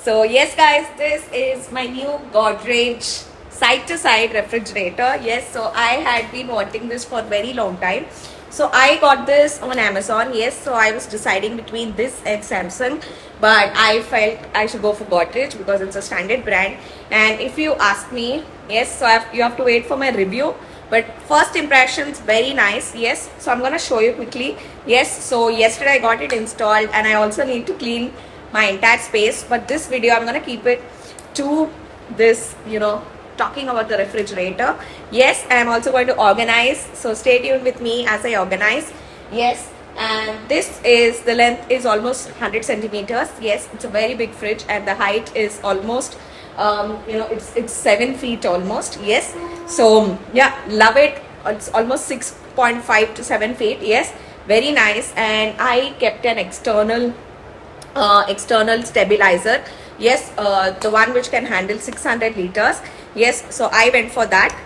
So yes guys, this is my new Godrej side to side refrigerator. Yes, so I had been wanting this for a very long time. So I got this on Amazon. Yes, so I was deciding between this and Samsung, but I felt I should go for Godrej because it's a standard brand. And if you ask me, yes, so you have to wait for my review. But first impressions, very nice. Yes, so I'm gonna show you quickly. Yes, so yesterday I got it installed and I also need to clean my entire space, but this video I'm gonna keep it to this, talking about the refrigerator. Yes, I'm also going to organize, so stay tuned with me as I organize. Yes, and this is, the length is almost 100 centimeters. Yes, it's a very big fridge and the height is almost it's 7 feet almost. Yes, so yeah, love it. It's almost 6.5 to 7 feet. Yes, very nice. And I kept an external stabilizer. Yes, the one which can handle 600 liters. Yes, so I went for that.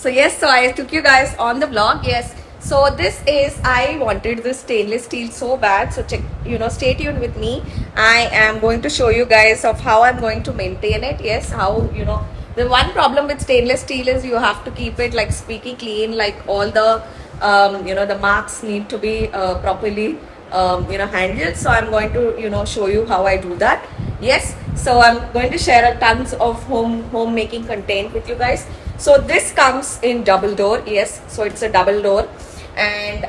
So yes, so I took you guys on the vlog. Yes, so this is, I wanted this stainless steel so bad, so check, stay tuned with me. I am going to show you guys of how I'm going to maintain it. Yes, how, the one problem with stainless steel is you have to keep it like squeaky clean, like all the the marks need to be properly handled. So I'm going to show you how I do that. Yes, so I'm going to share a tons of homemaking content with you guys. So this comes in double door. Yes, so it's a double door, and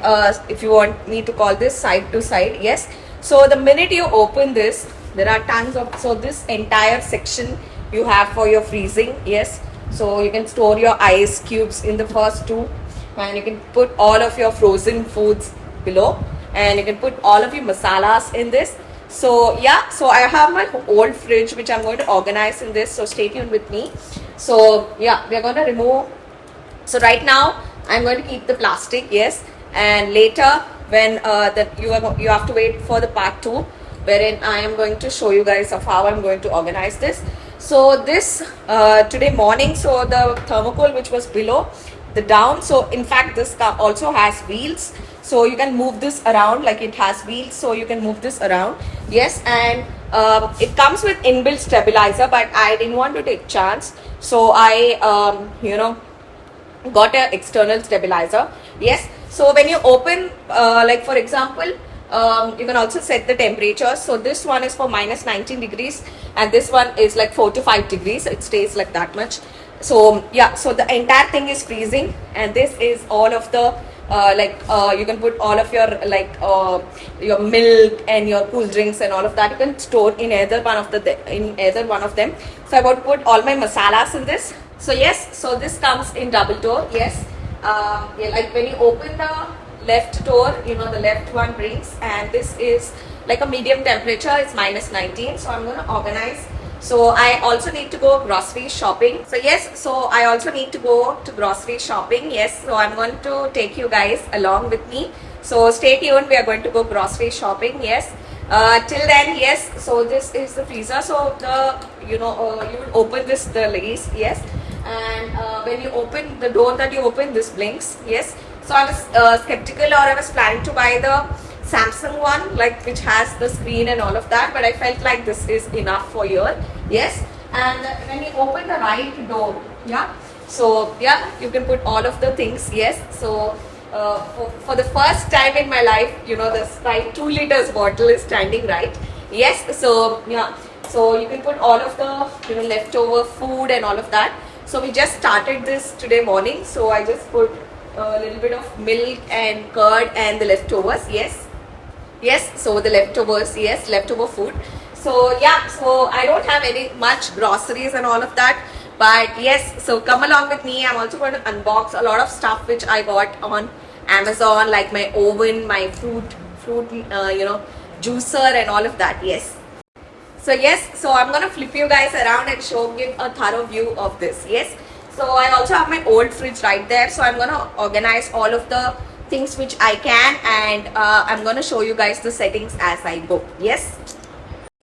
if you want me to call this side to side. Yes, so the minute you open this, there are tons of, so this entire section you have for your freezing. Yes, so you can store your ice cubes in the first two, and you can put all of your frozen foods below, and you can put all of your masalas in this. So yeah, so I have my old fridge which I'm going to organize in this, so stay tuned with me. So yeah, we're going to remove, so right now I'm going to keep the plastic. Yes, and later when you have to wait for the part 2, wherein I am going to show you guys of how I'm going to organize this. So this today morning, so the thermocol which was below, the down, so in fact this car also has wheels, so you can move this around, like it has wheels, so you can move this around. Yes, and it comes with inbuilt stabilizer, but I didn't want to take chance, so I got an external stabilizer. Yes, so when you open, like for example, you can also set the temperature. So this one is for minus 19 degrees and this one is like 4 to 5 degrees. It stays like that much. So yeah, so the entire thing is freezing, and this is all of the you can put all of your your milk and your cool drinks and all of that you can store in either one of them. So I want to put all my masalas in this. So yes, so this comes in double door. Yes, yeah, like when you open the left door, the left one brings, and this is like a medium temperature. It's minus 19. So I'm going to organize. So I also need to go grocery shopping. So yes, so I also need to go to grocery shopping. Yes, so I'm going to take you guys along with me. So stay tuned. We are going to go grocery shopping. Yes, Till then, yes. So this is the freezer. So you would open the lace, yes. And when you open the door that you open, this blinks, yes. So I was skeptical, or I was planning to buy the Samsung one, like which has the screen and all of that, but I felt like this is enough for here, yes. And when you open the right door, yeah. So yeah, you can put all of the things, yes. So for the first time in my life, the Sprite 2 liters bottle is standing right. Yes, so yeah, so you can put all of the leftover food and all of that. So we just started this today morning. So I just put a little bit of milk and curd and the leftovers. Yes. So the leftovers, yes, leftover food. So yeah, so I don't have any much groceries and all of that. But yes, so come along with me. I'm also going to unbox a lot of stuff which I got on Amazon, like my oven, my fruit, juicer and all of that. Yes. So yes, so I'm going to flip you guys around and give a thorough view of this. Yes. So I also have my old fridge right there. So I'm going to organize all of the things which I can, and I'm going to show you guys the settings as I go. Yes.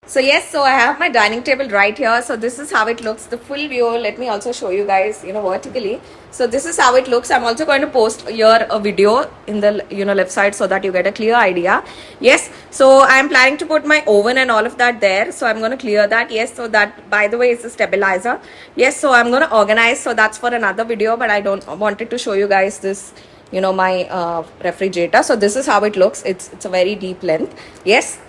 So yes, so I have my dining table right here. So this is how it looks, the full view. Let me also show you guys, vertically. So this is how it looks. I'm also going to post here a video in the, left side, so that you get a clear idea. Yes, so I'm planning to put my oven and all of that there. So I'm going to clear that. Yes, so that, by the way, is a stabilizer. Yes, so I'm going to organize. So that's for another video, but I don't wanted to show you guys this, my refrigerator. So this is how it looks. It's a very deep length. Yes.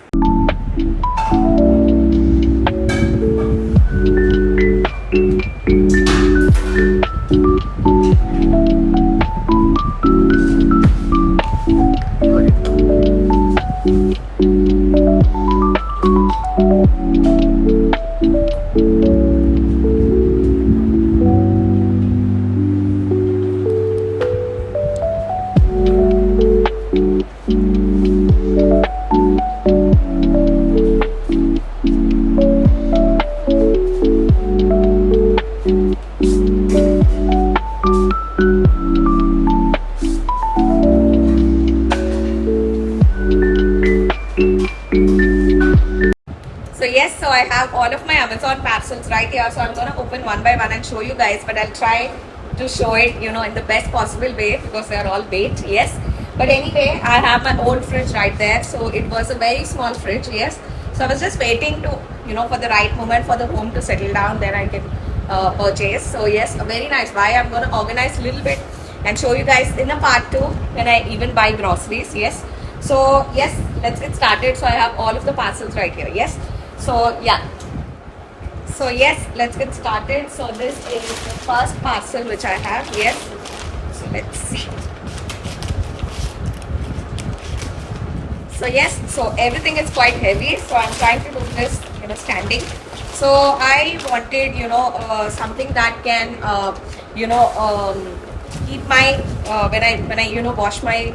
Yes, so I have all of my Amazon parcels right here. So I'm going to open one by one and show you guys, but I'll try to show it, in the best possible way, because they're all baked. Yes. But anyway, I have my old fridge right there. So it was a very small fridge. Yes. So I was just waiting to, for the right moment for the home to settle down. Then I can purchase. So yes, a very nice buy. I'm going to organize a little bit and show you guys in a part 2 when I even buy groceries. Yes. So yes, let's get started. So I have all of the parcels right here. Yes. So yeah, so yes, let's get started. So this is the first parcel which I have. Yes, so let's see. So yes, so everything is quite heavy, so I'm trying to do this standing. So I wanted something that can keep my when I wash my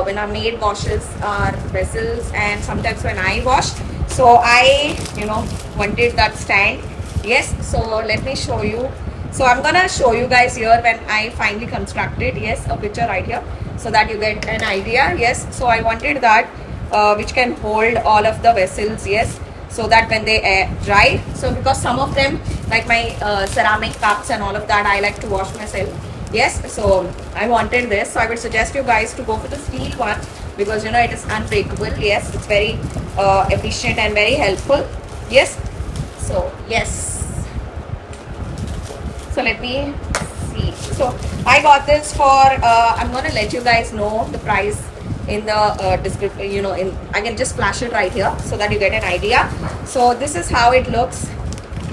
when our maid washes our vessels, and sometimes when I wash. So I wanted that stand. Yes, so let me show you. So I'm gonna show you guys here when I finally constructed. Yes, a picture right here, so that you get an idea. Yes, so I wanted that which can hold all of the vessels. Yes, so that when they dry, so because some of them, like my ceramic cups and all of that, I like to wash myself. Yes, so I wanted this. So I would suggest you guys to go for the steel one, because it is unbreakable. Yes, it's very efficient and very helpful. Yes, so yes, so let me see. So I got this for I'm going to let you guys know the price in the description. I can just flash it right here so that you get an idea. So this is how it looks.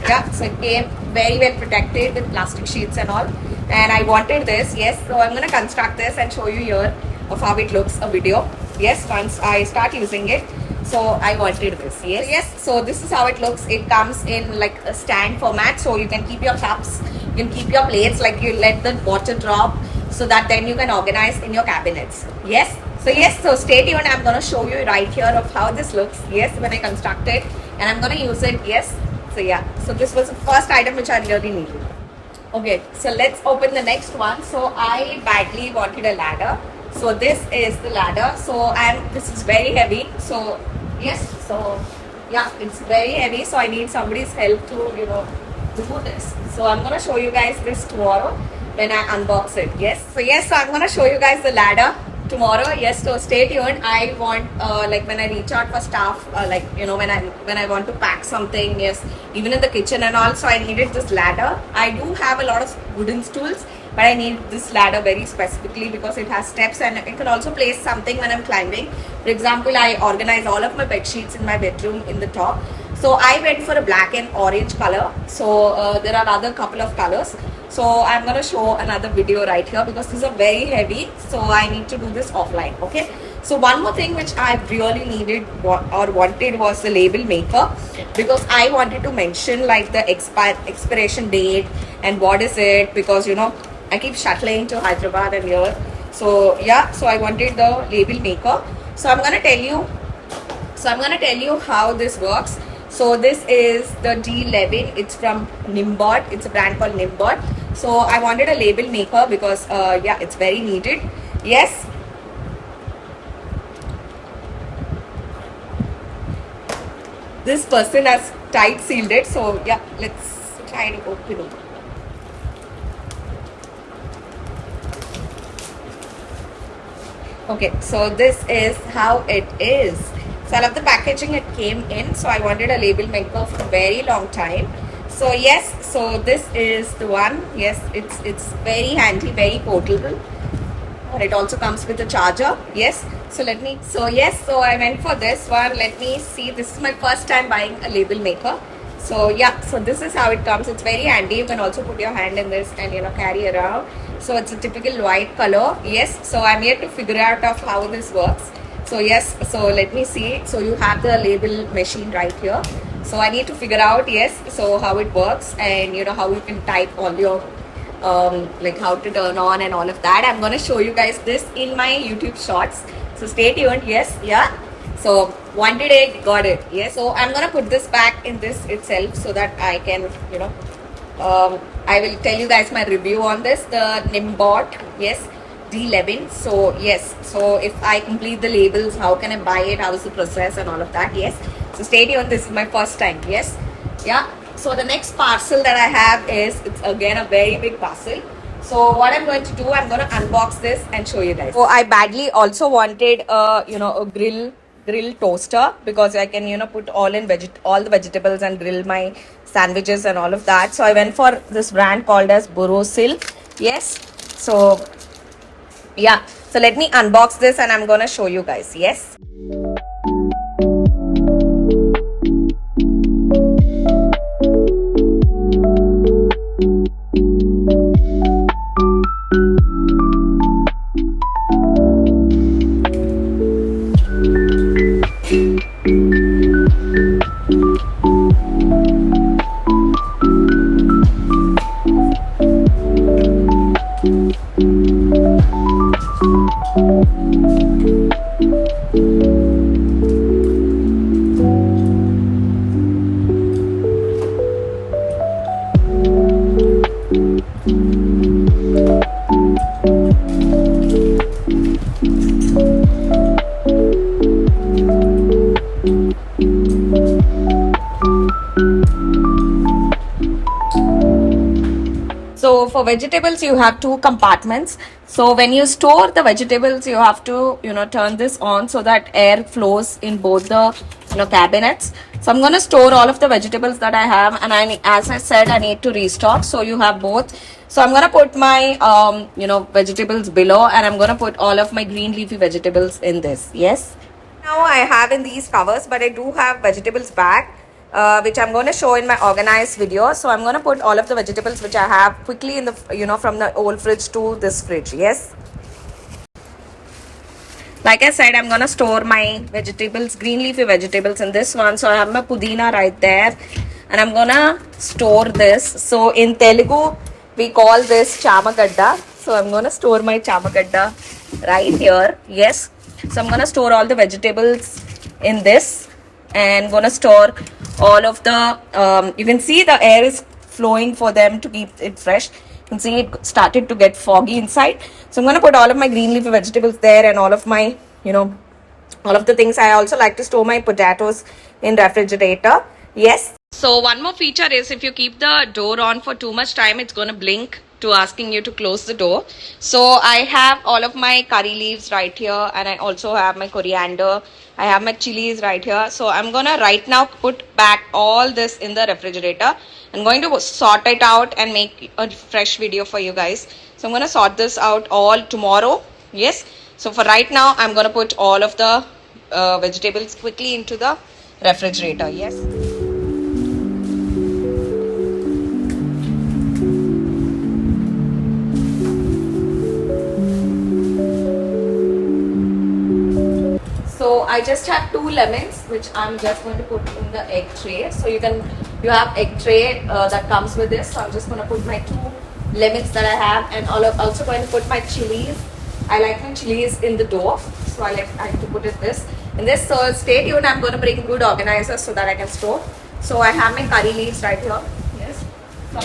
Yeah, so it came very well protected with plastic sheets and all, and I wanted this. Yes, so I'm going to construct this and show you here of how it looks, a video. Yes, once I start using it. So I wanted this. Yes, so this is how it looks. It comes in like a stand format, so you can keep your cups, you can keep your plates, like you let the water drop, so that then you can organize in your cabinets. Yes, so stay tuned. I'm going to show you right here of how this looks. Yes, when I construct it, and I'm going to use it. Yes, so yeah, so this was the first item which I really needed. Okay, so let's open the next one. So I badly wanted a ladder. So this is the ladder. So this is very heavy. So Yes, so yeah, it's very heavy, so I need somebody's help to do this. So I'm gonna show you guys this tomorrow when I unbox it. Yes, so I'm gonna show you guys the ladder tomorrow. Yes, so stay tuned. I want like when I reach out for stuff, like when I want to pack something, yes, even in the kitchen and all, so I needed this ladder. I do have a lot of wooden stools, but I need this ladder very specifically because it has steps and it can also place something when I'm climbing. For example, I organize all of my bed sheets in my bedroom in the top. So I went for a black and orange color. So there are other couple of colors. So I'm gonna show another video right here because these are very heavy. So I need to do this offline. Okay. So one more thing which I really needed or wanted was the label maker, because I wanted to mention like the expiration date and what is it, because I keep shuttling to Hyderabad and here. So yeah, so I wanted the label maker. So I'm gonna tell you how this works. So this is the D11. It's from Nimbot. It's a brand called Nimbot. So I wanted a label maker because yeah, it's very needed. Yes. This person has tight sealed it. So yeah, let's try to open it. Okay, so this is how it is. So I love the packaging it came in. So I wanted a label maker for a very long time. So yes, so this is the one. Yes, it's very handy, very portable. And it also comes with a charger. Yes. So so I went for this one. Let me see. This is my first time buying a label maker. So yeah, so this is how it comes. It's very handy. You can also put your hand in this and carry around. So it's a typical white color. Yes, so I'm here to figure out of how this works. So yes, so let me see. So you have the label machine right here. So I need to figure out, yes, so how it works and how you can type all your like how to turn on and all of that. I'm gonna show you guys this in my YouTube shorts. So stay tuned. Yes, yeah. So wanted it, got it. Yes. So I'm gonna put this back in this itself so that I can I will tell you guys my review on this, the Nimbot, yes, D11. So yes, so if I complete the labels, how can I buy it, how is the process and all of that. Yes, so stay tuned. This is my first time. Yes, yeah. So the next parcel that I have is, it's again a very big parcel. So what I'm going to do, I'm going to unbox this and show you guys. So I badly also wanted a grill toaster, because I can put all the vegetables and grill my sandwiches and all of that. So I went for this brand called as Bonjour. Yes. So yeah, so let me unbox this and I'm gonna show you guys. Yes. So for vegetables, you have two compartments. So when you store the vegetables, you have to, turn this on so that air flows in both the, cabinets. So I'm going to store all of the vegetables that I have. And as I said, I need to restock. So you have both. So I'm going to put my, vegetables below, and I'm going to put all of my green leafy vegetables in this. Yes. Now I have in these covers, but I do have vegetables back. Which I'm going to show in my organized video. So I'm going to put all of the vegetables which I have quickly in the, from the old fridge to this fridge. Yes. Like I said, I'm going to store my vegetables, green leafy vegetables in this one. So I have my pudina right there. And I'm going to store this. So in Telugu, we call this chamagadda. So I'm going to store my chamagadda right here. Yes. So I'm going to store all the vegetables in this. And gonna store all of the you can see the air is flowing for them to keep it fresh. You can see it started to get foggy inside. So I'm gonna put all of my green leafy vegetables there and all of my all of the things. I also like to store my potatoes in refrigerator. Yes. So one more feature is if you keep the door on for too much time, it's going to blink to asking you to close the door. So I have all of my curry leaves right here, and I also have my coriander. I have my chilies right here. So I'm going to right now put back all this in the refrigerator. I'm going to sort it out and make a fresh video for you guys. So I'm going to sort this out all tomorrow. Yes. So for right now, I'm going to put all of the vegetables quickly into the refrigerator. Yes. So I just have 2 lemons, which I'm just going to put in the egg tray. So you have egg tray that comes with this. So I'm just going to put my 2 lemons that I have, and also going to put my chilies. I like my chilies in the dough, so I like to put it in this. So stay tuned. I'm going to bring good organizers so that I can store. So I have my curry leaves right here. Yes. So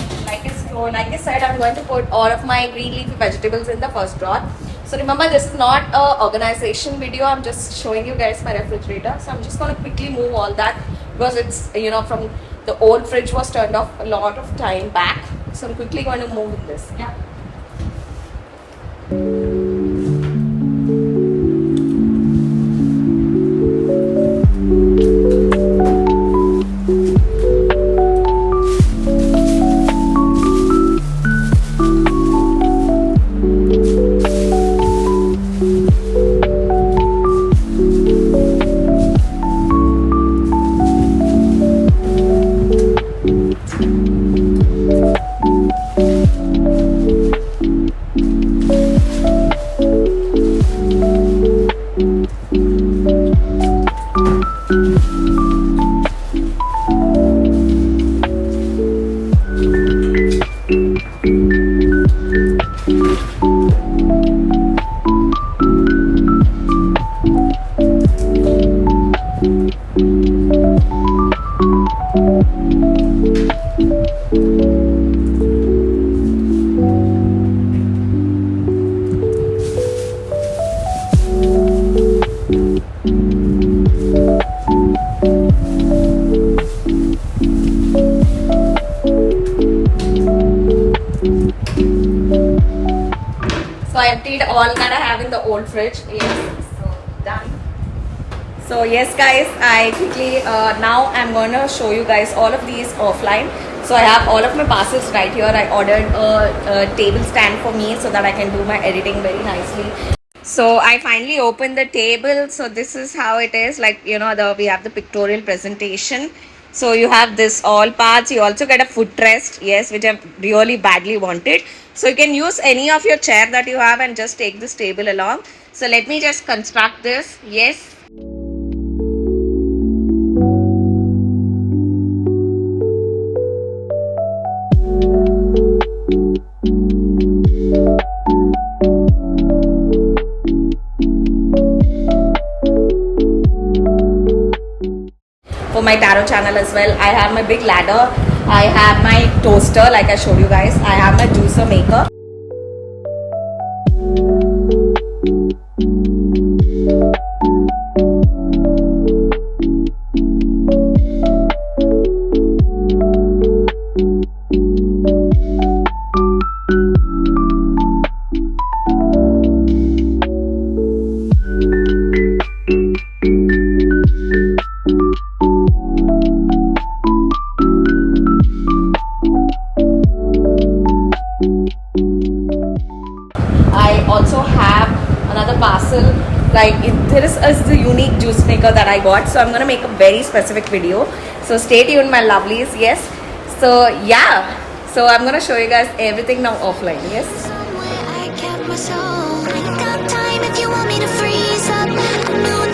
like I said, I'm going to put all of my green leafy vegetables in the first drawer. So remember, this is not a organization video. I'm just showing you guys my refrigerator. So I'm just going to quickly move all that because it's, from the old fridge was turned off a lot of time back. So I'm quickly going to move this. Yeah. So I emptied all that I have in the old fridge. Yes, so done. So yes guys, I quickly now I'm going to show you guys all of these offline. So I have all of my parcels right here. I ordered a table stand for me so that I can do my editing very nicely. So I finally opened the table. So this is how it is, like we have the pictorial presentation. So you have this all parts. You also get a footrest, yes, which I really badly wanted. So you can use any of your chair that you have and just take this table along. So let me just construct this. Yes. For my tarot channel as well, I have my big ladder, I have my toaster like I showed you guys, I have my juicer maker. Also have another parcel, there is the unique juice maker that I got, so I'm going to make a very specific video, so stay tuned my lovelies. Yes, so yeah, so I'm going to show you guys everything now offline. Yes, somewhere I kept my soul. I got time if you want me to freeze up.